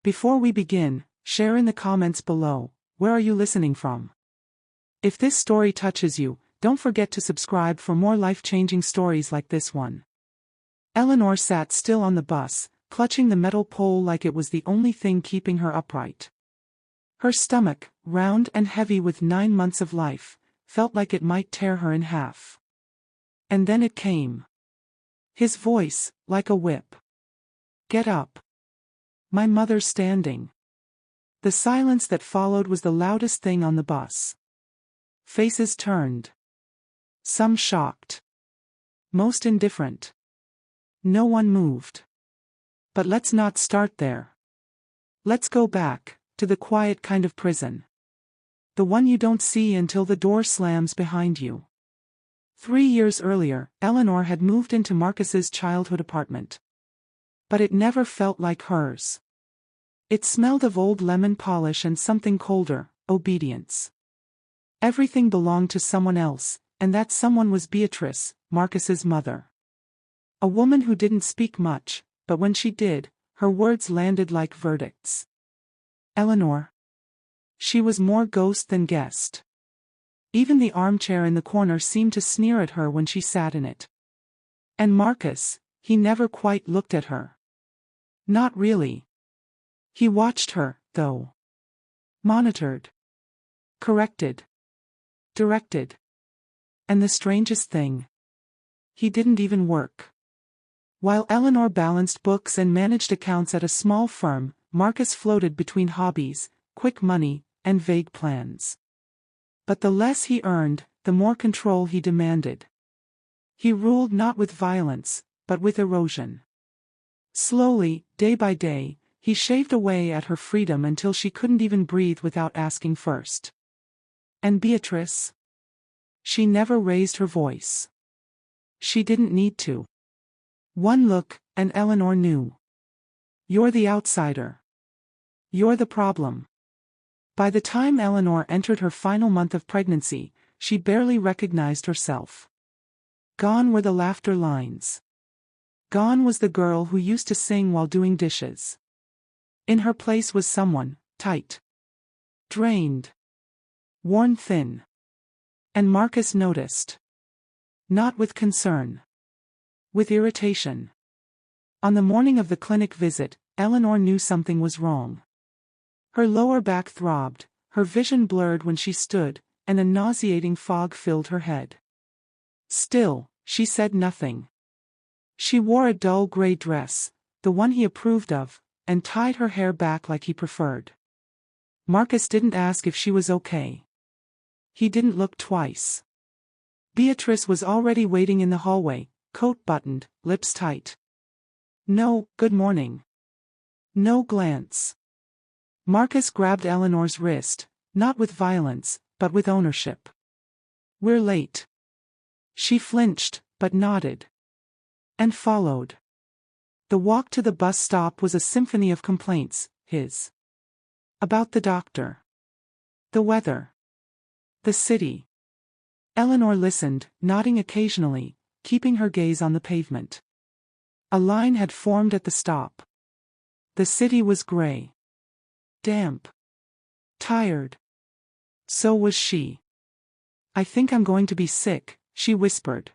Before we begin, share in the comments below, where are you listening from? If this story touches you, don't forget to subscribe for more life-changing stories like this one. Eleanor sat still on the bus, clutching the metal pole like it was the only thing keeping her upright. Her stomach, round and heavy with 9 months of life, felt like it might tear her in half. And then it came. His voice, like a whip. "Get up. My mother's standing." The silence that followed was the loudest thing on the bus. Faces turned. Some shocked. Most indifferent. No one moved. But let's not start there. Let's go back, to the quiet kind of prison. The one you don't see until the door slams behind you. 3 years earlier, Eleanor had moved into Marcus's childhood apartment. But it never felt like hers. It smelled of old lemon polish and something colder, obedience. Everything belonged to someone else, and that someone was Beatrice, Marcus's mother. A woman who didn't speak much, but when she did, her words landed like verdicts. Eleanor. She was more ghost than guest. Even the armchair in the corner seemed to sneer at her when she sat in it. And Marcus, he never quite looked at her. Not really. He watched her, though. Monitored. Corrected. Directed. And the strangest thing. He didn't even work. While Eleanor balanced books and managed accounts at a small firm, Marcus floated between hobbies, quick money, and vague plans. But the less he earned, the more control he demanded. He ruled not with violence, but with erosion. Slowly, day by day, he shaved away at her freedom until she couldn't even breathe without asking first. And Beatrice? She never raised her voice. She didn't need to. One look, and Eleanor knew. You're the outsider. You're the problem. By the time Eleanor entered her final month of pregnancy, she barely recognized herself. Gone were the laughter lines. Gone was the girl who used to sing while doing dishes. In her place was someone, tight. Drained. Worn thin. And Marcus noticed. Not with concern. With irritation. On the morning of the clinic visit, Eleanor knew something was wrong. Her lower back throbbed, her vision blurred when she stood, and a nauseating fog filled her head. Still, she said nothing. She wore a dull gray dress, the one he approved of, and tied her hair back like he preferred. Marcus didn't ask if she was okay. He didn't look twice. Beatrice was already waiting in the hallway, coat buttoned, lips tight. No, good morning. No glance. Marcus grabbed Eleanor's wrist, not with violence, but with ownership. We're late. She flinched, but nodded. And followed. The walk to the bus stop was a symphony of complaints, his. About the doctor. The weather. The city. Eleanor listened, nodding occasionally, keeping her gaze on the pavement. A line had formed at the stop. The city was gray. Damp. Tired. So was she. I think I'm going to be sick, she whispered.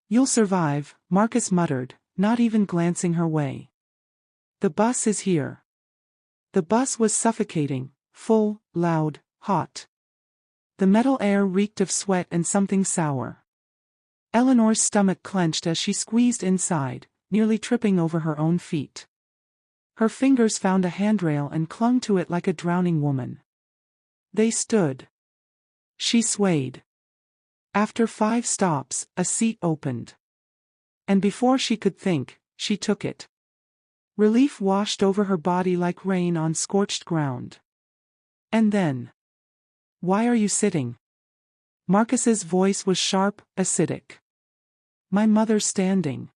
You'll survive, Marcus muttered, not even glancing her way. The bus is here. The bus was suffocating, full, loud, hot. The metal air reeked of sweat and something sour. Eleanor's stomach clenched as she squeezed inside, nearly tripping over her own feet. Her fingers found a handrail and clung to it like a drowning woman. They stood. She swayed. After 5 stops, a seat opened. And before she could think, she took it. Relief washed over her body like rain on scorched ground. And then. Why are you sitting? Marcus's voice was sharp, acidic. My mother's standing.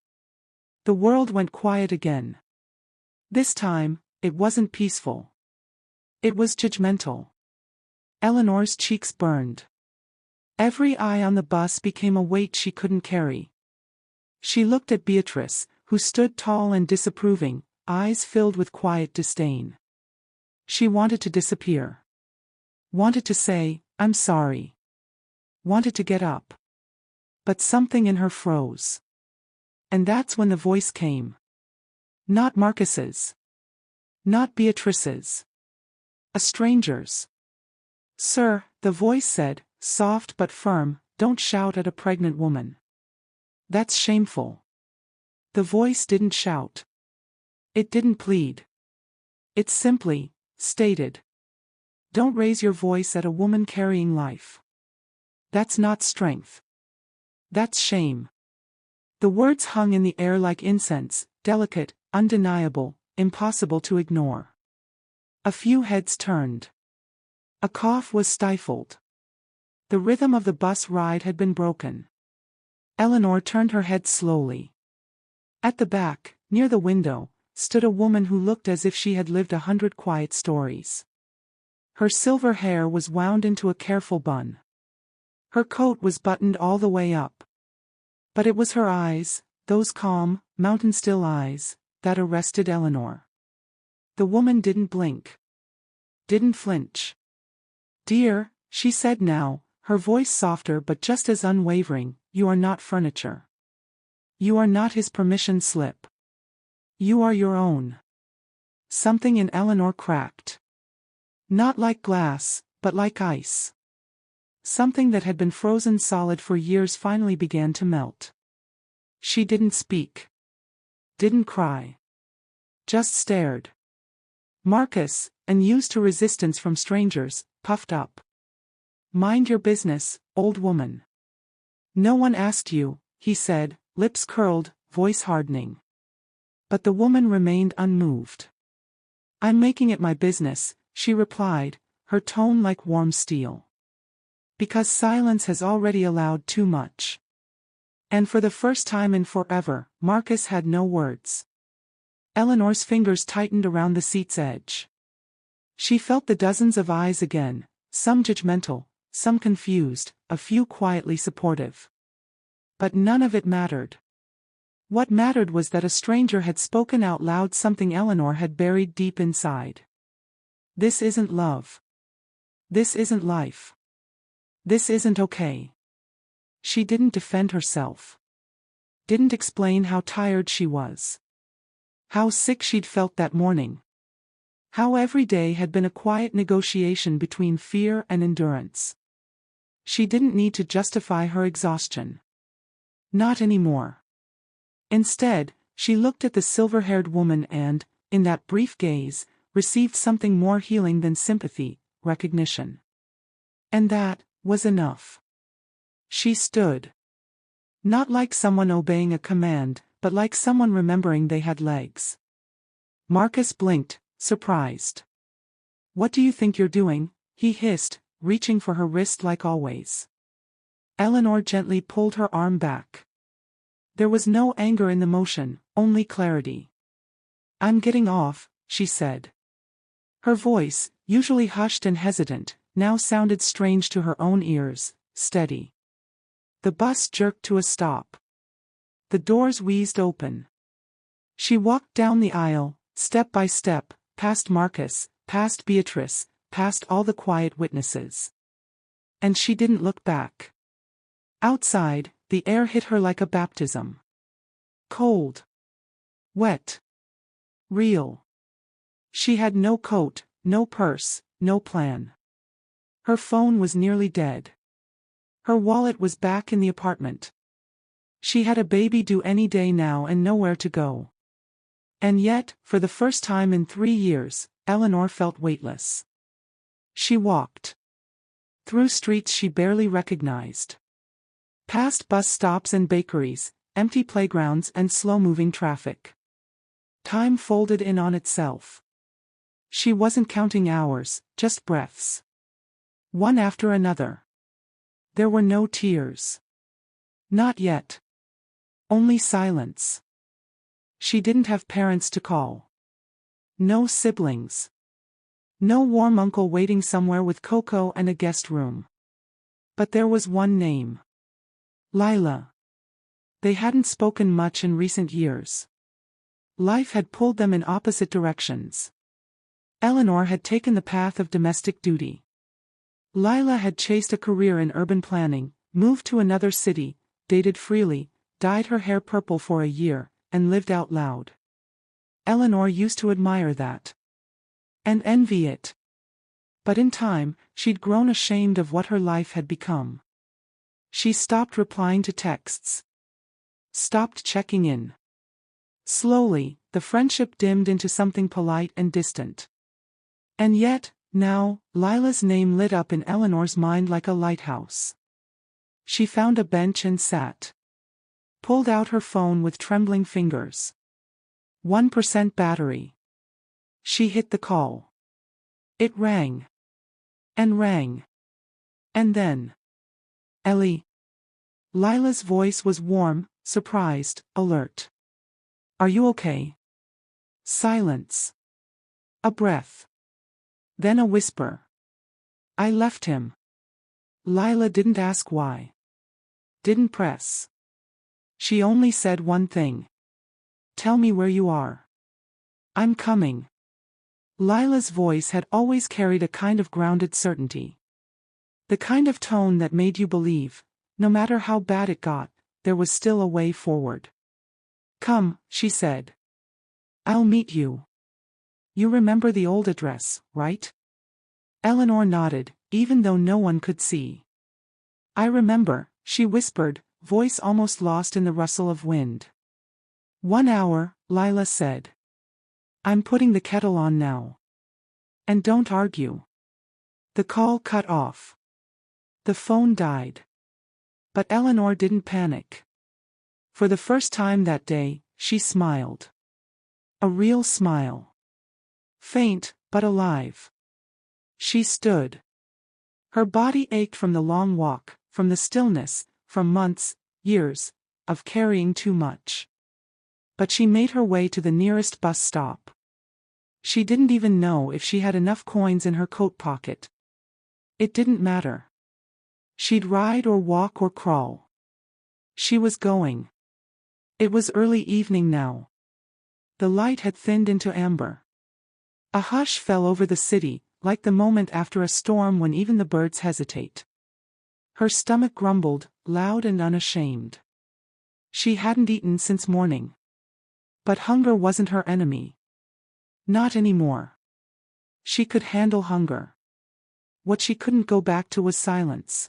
The world went quiet again. This time, it wasn't peaceful. It was judgmental. Eleanor's cheeks burned. Every eye on the bus became a weight she couldn't carry. She looked at Beatrice, who stood tall and disapproving, eyes filled with quiet disdain. She wanted to disappear. Wanted to say, "I'm sorry." Wanted to get up. But something in her froze. And that's when the voice came. Not Marcus's. Not Beatrice's. A stranger's. "Sir," the voice said, soft but firm, "don't shout at a pregnant woman. That's shameful." The voice didn't shout. It didn't plead. It simply stated, "Don't raise your voice at a woman carrying life. That's not strength. That's shame." The words hung in the air like incense, delicate, undeniable, impossible to ignore. A few heads turned. A cough was stifled. The rhythm of the bus ride had been broken. Eleanor turned her head slowly. At the back, near the window, stood a woman who looked as if she had lived 100 quiet stories. Her silver hair was wound into a careful bun. Her coat was buttoned all the way up. But it was her eyes, those calm, mountain-still eyes, that arrested Eleanor. The woman didn't blink. Didn't flinch. "Dear," she said now, her voice softer but just as unwavering, "you are not furniture. You are not his permission slip. You are your own." Something in Eleanor cracked. Not like glass, but like ice. Something that had been frozen solid for years finally began to melt. She didn't speak. Didn't cry. Just stared. Marcus, unused to resistance from strangers, puffed up. "Mind your business, old woman. No one asked you," he said, lips curled, voice hardening. But the woman remained unmoved. "I'm making it my business," she replied, her tone like warm steel. "Because silence has already allowed too much." And for the first time in forever, Marcus had no words. Eleanor's fingers tightened around the seat's edge. She felt the dozens of eyes again, some judgmental, some confused, a few quietly supportive. But none of it mattered. What mattered was that a stranger had spoken out loud something Eleanor had buried deep inside. "This isn't love. This isn't life. This isn't okay." She didn't defend herself. Didn't explain how tired she was. How sick she'd felt that morning. How every day had been a quiet negotiation between fear and endurance. She didn't need to justify her exhaustion. Not anymore. Instead, she looked at the silver-haired woman and, in that brief gaze, received something more healing than sympathy, recognition. And that was enough. She stood. Not like someone obeying a command, but like someone remembering they had legs. Marcus blinked, surprised. "What do you think you're doing?" he hissed, reaching for her wrist like always. Eleanor gently pulled her arm back. There was no anger in the motion, only clarity. "I'm getting off," she said. Her voice, usually hushed and hesitant, now sounded strange to her own ears, steady. The bus jerked to a stop. The doors wheezed open. She walked down the aisle, step by step, past Marcus, past Beatrice, past all the quiet witnesses. And she didn't look back. Outside, the air hit her like a baptism. Cold. Wet. Real. She had no coat, no purse, no plan. Her phone was nearly dead. Her wallet was back in the apartment. She had a baby due any day now and nowhere to go. And yet, for the first time in 3 years, Eleanor felt weightless. She walked. Through streets she barely recognized. Past bus stops and bakeries, empty playgrounds and slow-moving traffic. Time folded in on itself. She wasn't counting hours, just breaths. One after another. There were no tears. Not yet. Only silence. She didn't have parents to call. No siblings. No warm uncle waiting somewhere with cocoa and a guest room. But there was one name. Lila. They hadn't spoken much in recent years. Life had pulled them in opposite directions. Eleanor had taken the path of domestic duty. Lila had chased a career in urban planning, moved to another city, dated freely, dyed her hair purple for a year, and lived out loud. Eleanor used to admire that. And envy it. But in time, she'd grown ashamed of what her life had become. She stopped replying to texts. Stopped checking in. Slowly, the friendship dimmed into something polite and distant. And yet, now, Lila's name lit up in Eleanor's mind like a lighthouse. She found a bench and sat. Pulled out her phone with trembling fingers. 1% battery. She hit the call. It rang. And rang. And then. Ellie. Lila's voice was warm, surprised, alert. Are you okay? Silence. A breath. Then a whisper. I left him. Lila didn't ask why. Didn't press. She only said one thing. Tell me where you are. I'm coming. Lila's voice had always carried a kind of grounded certainty. The kind of tone that made you believe, no matter how bad it got, there was still a way forward. Come, she said. I'll meet you. You remember the old address, right? Eleanor nodded, even though no one could see. I remember, she whispered, voice almost lost in the rustle of wind. 1 hour, Lila said. I'm putting the kettle on now. And don't argue. The call cut off. The phone died. But Eleanor didn't panic. For the first time that day, she smiled. A real smile. Faint, but alive. She stood. Her body ached from the long walk, from the stillness, from months, years, of carrying too much. But she made her way to the nearest bus stop. She didn't even know if she had enough coins in her coat pocket. It didn't matter. She'd ride or walk or crawl. She was going. It was early evening now. The light had thinned into amber. A hush fell over the city, like the moment after a storm when even the birds hesitate. Her stomach grumbled, loud and unashamed. She hadn't eaten since morning. But hunger wasn't her enemy. Not anymore. She could handle hunger. What she couldn't go back to was silence.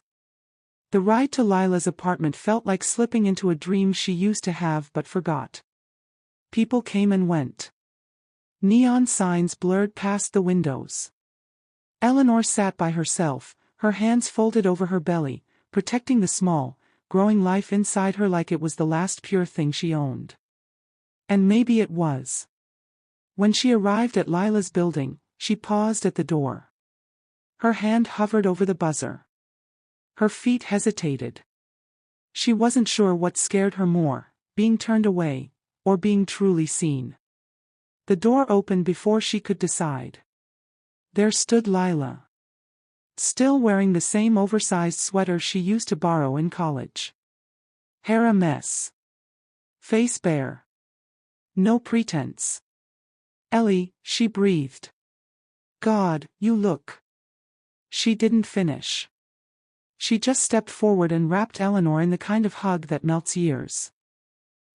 The ride to Lila's apartment felt like slipping into a dream she used to have but forgot. People came and went. Neon signs blurred past the windows. Eleanor sat by herself, her hands folded over her belly, protecting the small, growing life inside her like it was the last pure thing she owned. And maybe it was. When she arrived at Lila's building, she paused at the door. Her hand hovered over the buzzer. Her feet hesitated. She wasn't sure what scared her more, being turned away, or being truly seen. The door opened before she could decide. There stood Lila. Still wearing the same oversized sweater she used to borrow in college. Hair a mess. Face bare. No pretense. Ellie, she breathed. God, you look. She didn't finish. She just stepped forward and wrapped Eleanor in the kind of hug that melts years.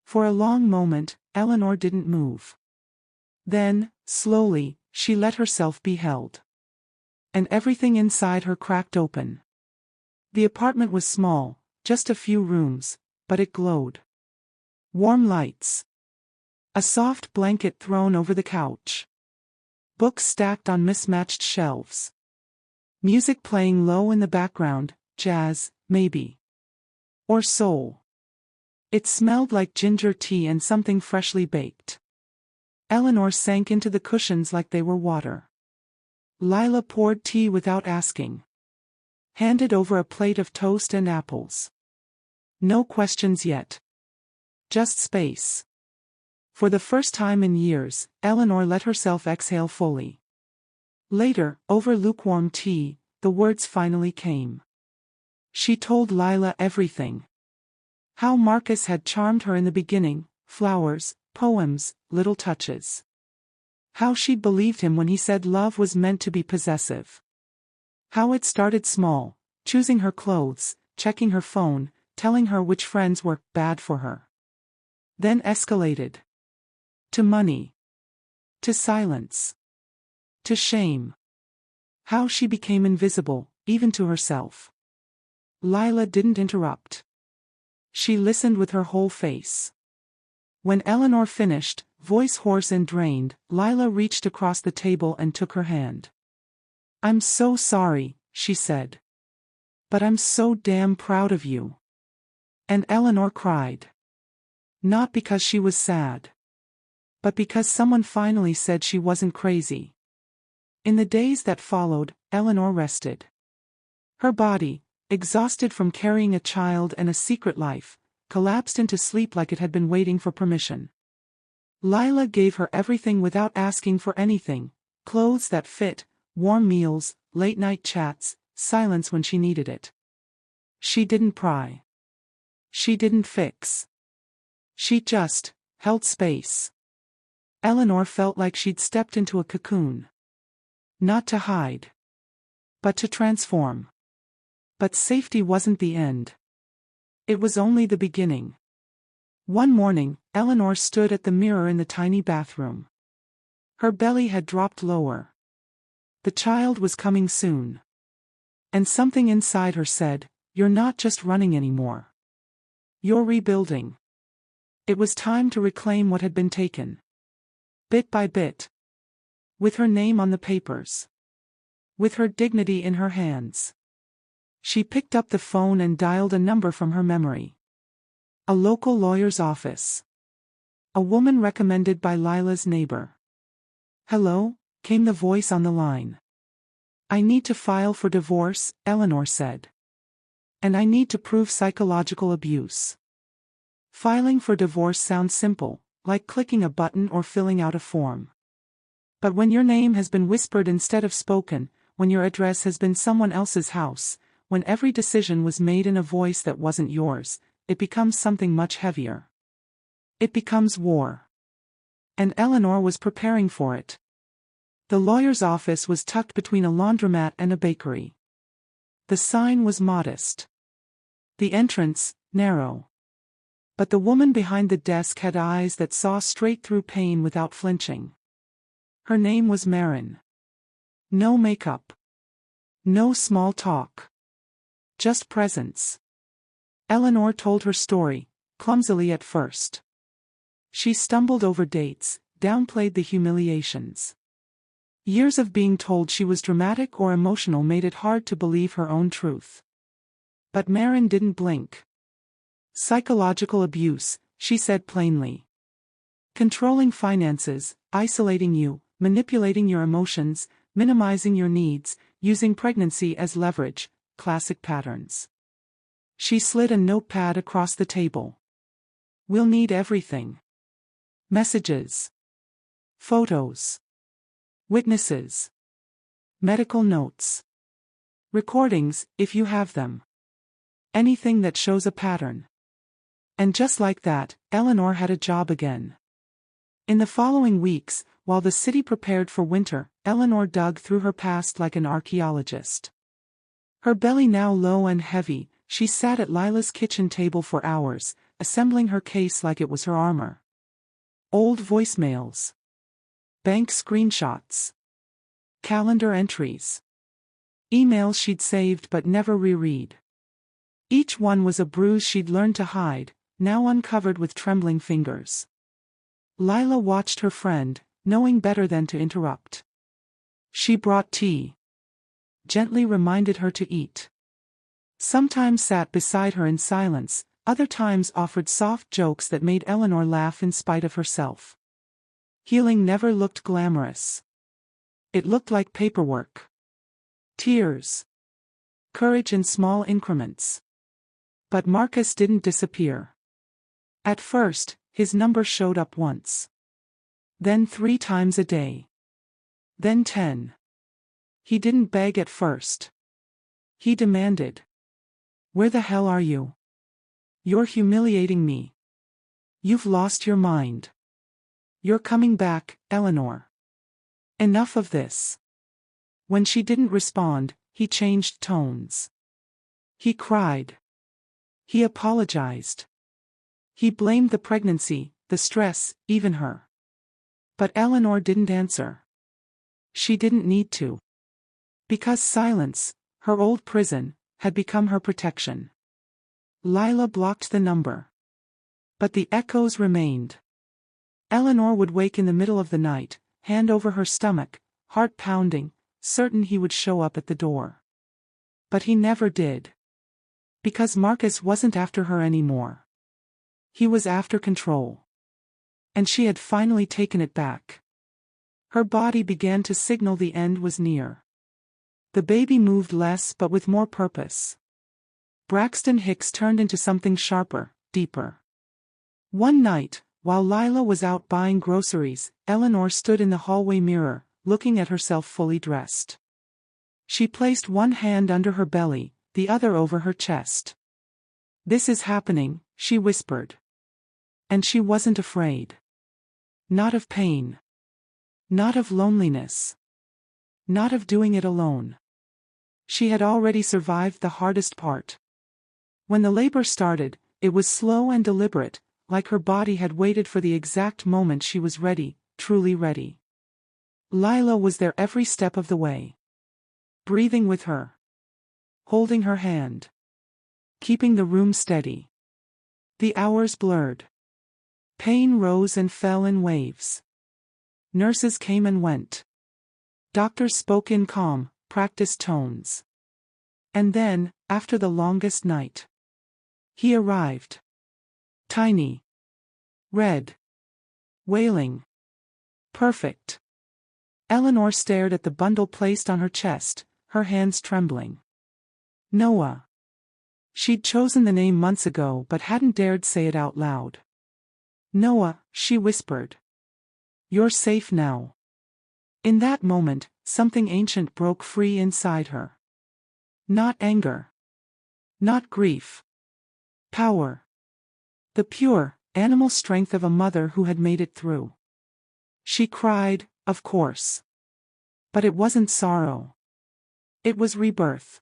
For a long moment, Eleanor didn't move. Then, slowly, she let herself be held. And everything inside her cracked open. The apartment was small, just a few rooms, but it glowed. Warm lights. A soft blanket thrown over the couch. Books stacked on mismatched shelves. Music playing low in the background, jazz, maybe. Or soul. It smelled like ginger tea and something freshly baked. Eleanor sank into the cushions like they were water. Lila poured tea without asking. Handed over a plate of toast and apples. No questions yet. Just space. For the first time in years, Eleanor let herself exhale fully. Later, over lukewarm tea, the words finally came. She told Lila everything. How Marcus had charmed her in the beginning, flowers, poems, little touches. How she'd believed him when he said love was meant to be possessive. How it started small, choosing her clothes, checking her phone, telling her which friends were bad for her. Then escalated. To money. To silence. To shame. How she became invisible, even to herself. Lila didn't interrupt. She listened with her whole face. When Eleanor finished, voice hoarse and drained, Lila reached across the table and took her hand. "I'm so sorry," she said. "But I'm so damn proud of you." And Eleanor cried. Not because she was sad. But because someone finally said she wasn't crazy. In the days that followed, Eleanor rested. Her body, exhausted from carrying a child and a secret life, collapsed into sleep like it had been waiting for permission. Lila gave her everything without asking for anything: clothes that fit, warm meals, late-night chats, silence when she needed it. She didn't pry. She didn't fix. She just held space. Eleanor felt like she'd stepped into a cocoon. Not to hide. But to transform. But safety wasn't the end. It was only the beginning. One morning, Eleanor stood at the mirror in the tiny bathroom. Her belly had dropped lower. The child was coming soon. And something inside her said, "You're not just running anymore. You're rebuilding." It was time to reclaim what had been taken. Bit by bit. With her name on the papers. With her dignity in her hands. She picked up the phone and dialed a number from her memory. A local lawyer's office. A woman recommended by Lila's neighbor. "Hello," came the voice on the line. "I need to file for divorce," Eleanor said. "And I need to prove psychological abuse." Filing for divorce sounds simple, like clicking a button or filling out a form. But when your name has been whispered instead of spoken, when your address has been someone else's house, when every decision was made in a voice that wasn't yours, it becomes something much heavier. It becomes war. And Eleanor was preparing for it. The lawyer's office was tucked between a laundromat and a bakery. The sign was modest. The entrance, narrow. But the woman behind the desk had eyes that saw straight through pain without flinching. Her name was Marin. No makeup. No small talk. Just presence. Eleanor told her story, clumsily at first. She stumbled over dates, downplayed the humiliations. Years of being told she was dramatic or emotional made it hard to believe her own truth. But Marin didn't blink. "Psychological abuse," she said plainly. "Controlling finances, isolating you, manipulating your emotions, minimizing your needs, using pregnancy as leverage, classic patterns." She slid a notepad across the table. "We'll need everything. Messages. Photos. Witnesses. Medical notes. Recordings, if you have them. Anything that shows a pattern." And just like that, Eleanor had a job again. In the following weeks, while the city prepared for winter, Eleanor dug through her past like an archaeologist. Her belly now low and heavy, she sat at Lila's kitchen table for hours, assembling her case like it was her armor. Old voicemails. Bank screenshots. Calendar entries. Emails she'd saved but never reread. Each one was a bruise she'd learned to hide, now uncovered with trembling fingers. Lila watched her friend, knowing better than to interrupt. She brought tea. Gently reminded her to eat. Sometimes sat beside her in silence, other times offered soft jokes that made Eleanor laugh in spite of herself. Healing never looked glamorous. It looked like paperwork. Tears. Courage in small increments. But Marcus didn't disappear. At first, his number showed up once. Then 3 times a day. Then 10. He didn't beg at first. He demanded. "Where the hell are you? You're humiliating me. You've lost your mind. You're coming back, Eleanor." Enough of this. When she didn't respond, he changed tones. He cried. He apologized. He blamed the pregnancy, the stress, even her. But Eleanor didn't answer. She didn't need to. Because silence, her old prison, had become her protection. Lila blocked the number. But the echoes remained. Eleanor would wake in the middle of the night, hand over her stomach, heart pounding, certain he would show up at the door. But he never did. Because Marcus wasn't after her anymore. He was after control. And she had finally taken it back. Her body began to signal the end was near. The baby moved less but with more purpose. Braxton Hicks turned into something sharper, deeper. One night, while Lila was out buying groceries, Eleanor stood in the hallway mirror, looking at herself fully dressed. She placed one hand under her belly, the other over her chest. "This is happening," she whispered. And she wasn't afraid. Not of pain. Not of loneliness. Not of doing it alone. She had already survived the hardest part. When the labor started, it was slow and deliberate, like her body had waited for the exact moment she was ready, truly ready. Lila was there every step of the way. Breathing with her. Holding her hand. Keeping the room steady. The hours blurred. Pain rose and fell in waves. Nurses came and went. Doctors spoke in calm, practiced tones. And then, after the longest night, he arrived. Tiny. Red. Wailing. Perfect. Eleanor stared at the bundle placed on her chest, her hands trembling. Noah. She'd chosen the name months ago but hadn't dared say it out loud. Noah, she whispered. You're safe now. In that moment, something ancient broke free inside her. Not anger. Not grief. Power. The pure, animal strength of a mother who had made it through. She cried, of course. But it wasn't sorrow. It was rebirth.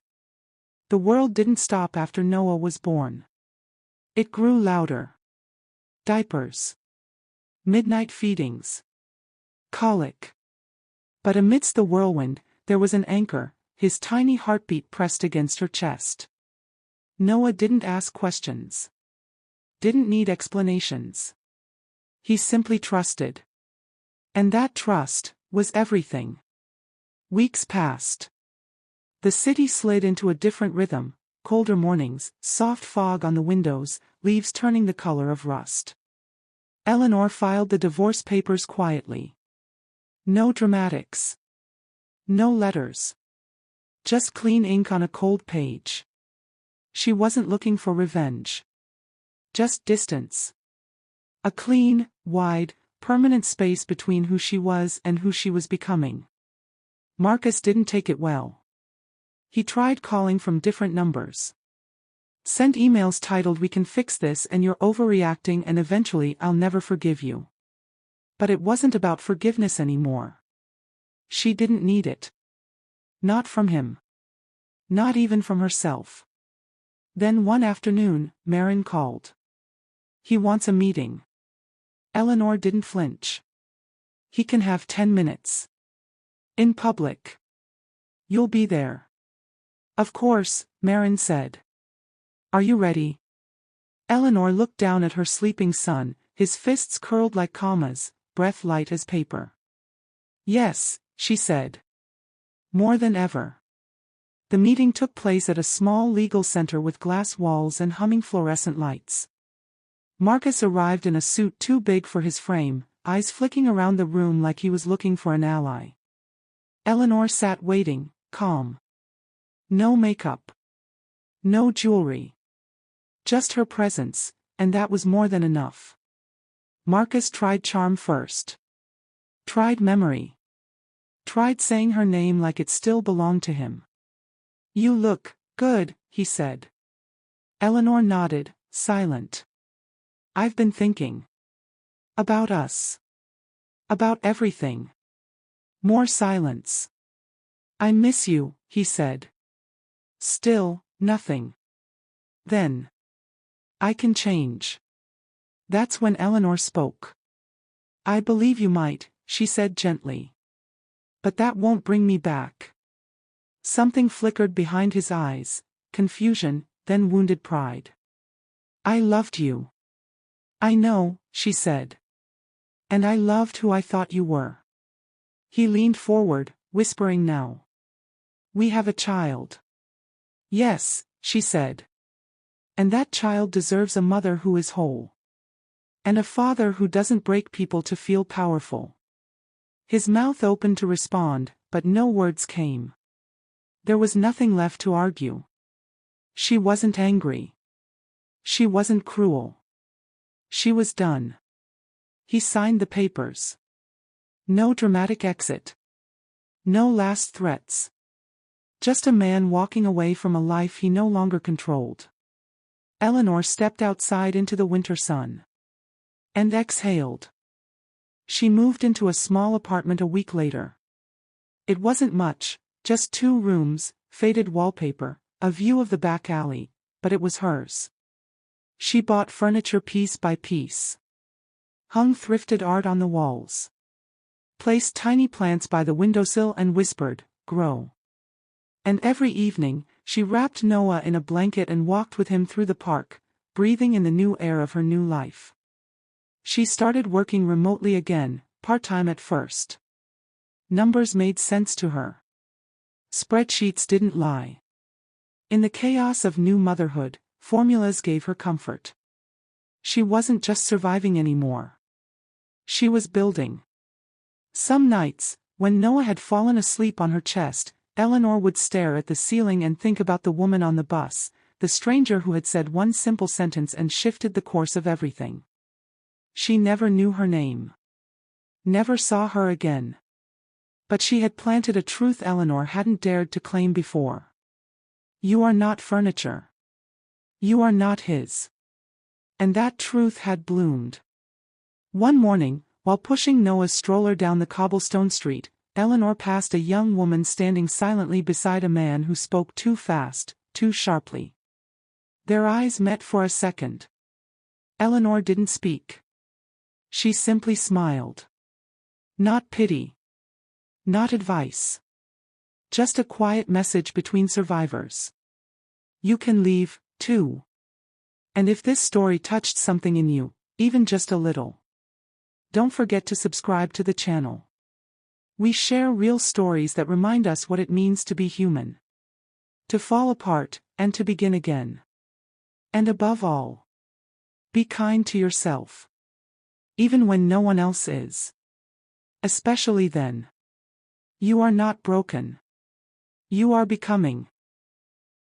The world didn't stop after Noah was born. It grew louder. Diapers. Midnight feedings. Colic. But amidst the whirlwind, there was an anchor, his tiny heartbeat pressed against her chest. Noah didn't ask questions. Didn't need explanations. He simply trusted. And that trust was everything. Weeks passed. The city slid into a different rhythm, colder mornings, soft fog on the windows, leaves turning the color of rust. Eleanor filed the divorce papers quietly. No dramatics. No letters. Just clean ink on a cold page. She wasn't looking for revenge. Just distance. A clean, wide, permanent space between who she was and who she was becoming. Marcus didn't take it well. He tried calling from different numbers. Sent emails titled "We can fix this" and "You're overreacting" and eventually "I'll never forgive you." But it wasn't about forgiveness anymore. She didn't need it. Not from him. Not even from herself. Then one afternoon, Marin called. He wants a meeting. Eleanor didn't flinch. He can have 10 minutes. In public. You'll be there. Of course, Marin said. Are you ready? Eleanor looked down at her sleeping son, his fists curled like commas, breath light as paper. Yes, she said. More than ever. The meeting took place at a small legal center with glass walls and humming fluorescent lights. Marcus arrived in a suit too big for his frame, eyes flicking around the room like he was looking for an ally. Eleanor sat waiting, calm. No makeup. No jewelry. Just her presence, and that was more than enough. Marcus tried charm first. Tried memory. Tried saying her name like it still belonged to him. You look good, he said. Eleanor nodded, silent. I've been thinking. About us. About everything. More silence. I miss you, he said. Still, nothing. Then. I can change. That's when Eleanor spoke. I believe you might, she said gently. But that won't bring me back. Something flickered behind his eyes, confusion, then wounded pride. I loved you. I know, she said. And I loved who I thought you were. He leaned forward, whispering now. We have a child. Yes, she said. And that child deserves a mother who is whole. And a father who doesn't break people to feel powerful. His mouth opened to respond, but no words came. There was nothing left to argue. She wasn't angry. She wasn't cruel. She was done. He signed the papers. No dramatic exit. No last threats. Just a man walking away from a life he no longer controlled. Eleanor stepped outside into the winter sun. And exhaled. She moved into a small apartment a week later. It wasn't much, just 2 rooms, faded wallpaper, a view of the back alley, but it was hers. She bought furniture piece by piece. Hung thrifted art on the walls. Placed tiny plants by the windowsill and whispered, grow. And every evening, she wrapped Noah in a blanket and walked with him through the park, breathing in the new air of her new life. She started working remotely again, part-time at first. Numbers made sense to her. Spreadsheets didn't lie. In the chaos of new motherhood, formulas gave her comfort. She wasn't just surviving anymore. She was building. Some nights, when Noah had fallen asleep on her chest, Eleanor would stare at the ceiling and think about the woman on the bus, the stranger who had said one simple sentence and shifted the course of everything. She never knew her name. Never saw her again. But she had planted a truth Eleanor hadn't dared to claim before. You are not furniture. You are not his. And that truth had bloomed. One morning, while pushing Noah's stroller down the cobblestone street, Eleanor passed a young woman standing silently beside a man who spoke too fast, too sharply. Their eyes met for a second. Eleanor didn't speak. She simply smiled. Not pity. Not advice. Just a quiet message between survivors. You can leave, too. And if this story touched something in you, even just a little, don't forget to subscribe to the channel. We share real stories that remind us what it means to be human. To fall apart, and to begin again. And above all, be kind to yourself. Even when no one else is. Especially then. You are not broken. You are becoming.